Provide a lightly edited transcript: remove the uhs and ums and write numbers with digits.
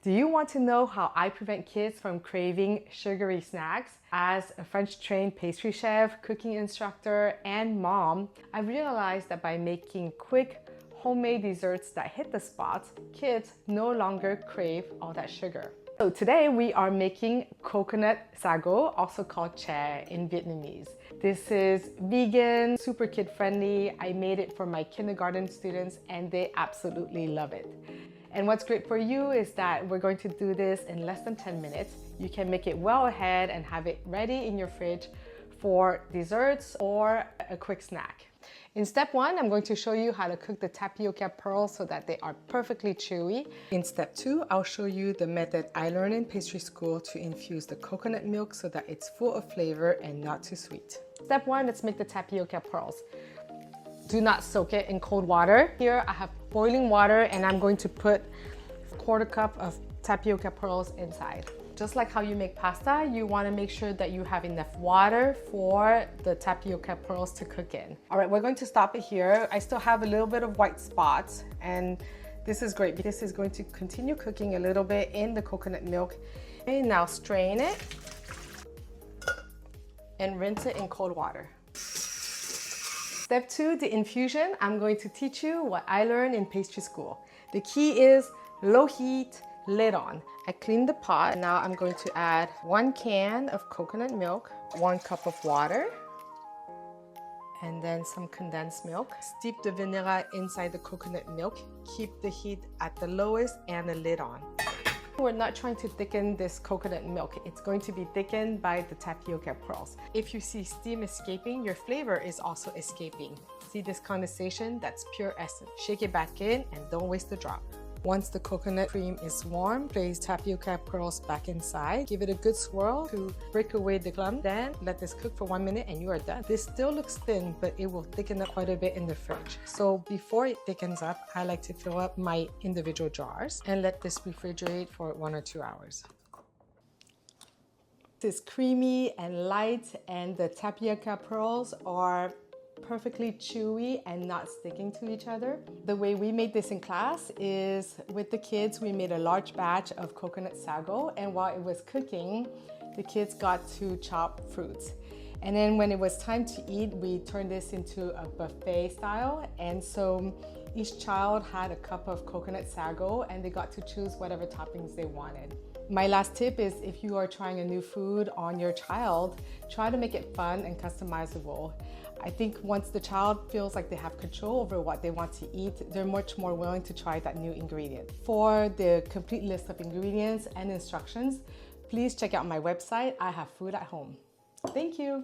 Do you want to know how I prevent kids from craving sugary snacks? As a French-trained pastry chef, cooking instructor, and mom, I realized that by making quick, homemade desserts that hit the spot, kids no longer crave all that sugar. So today we are making Coconut Sago, also called chè in Vietnamese. This is vegan, super kid-friendly. I made it for my kindergarten students and they absolutely love it. And what's great for you is that we're going to do this in less than 10 minutes. You can make it well ahead and have it ready in your fridge for desserts or a quick snack. In step one, I'm going to show you how to cook the tapioca pearls so that they are perfectly chewy. In step two, I'll show you the method I learned in pastry school to infuse the coconut milk so that it's full of flavor and not too sweet. Step one, let's make the tapioca pearls. Do not soak it in cold water. Here I have boiling water and I'm going to put a quarter cup of tapioca pearls inside. Just like how you make pasta, you want to make sure that you have enough water for the tapioca pearls to cook in. All right, we're going to stop it here. I still have a little bit of white spots and this is great. This is going to continue cooking a little bit in the coconut milk. Okay, now strain it and rinse it in cold water. Step two, the infusion. I'm going to teach you what I learned in pastry school. The key is low heat, lid on. I cleaned the pot. Now I'm going to add 1 can of coconut milk, 1 cup of water, and then some condensed milk. Steep the vanilla inside the coconut milk. Keep the heat at the lowest and the lid on. We're not trying to thicken this coconut milk. It's going to be thickened by the tapioca pearls. If you see steam escaping, your flavor is also escaping. See this condensation? That's pure essence. Shake it back in and don't waste a drop. Once the coconut cream is warm, place tapioca pearls back inside. Give it a good swirl to break away the clump. Then let this cook for 1 minute and you are done. This still looks thin, but it will thicken up quite a bit in the fridge. So before it thickens up, I like to fill up my individual jars and let this refrigerate for 1 or 2 hours. It's creamy and light and the tapioca pearls are perfectly chewy and not sticking to each other. The way we made this in class is with the kids, we made a large batch of coconut sago, and while it was cooking, the kids got to chop fruits. And then when it was time to eat, we turned this into a buffet style. And so each child had a cup of coconut sago and they got to choose whatever toppings they wanted. My last tip is if you are trying a new food on your child, try to make it fun and customizable. I think once the child feels like they have control over what they want to eat, they're much more willing to try that new ingredient. For the complete list of ingredients and instructions, please check out my website. I have food at home. Thank you.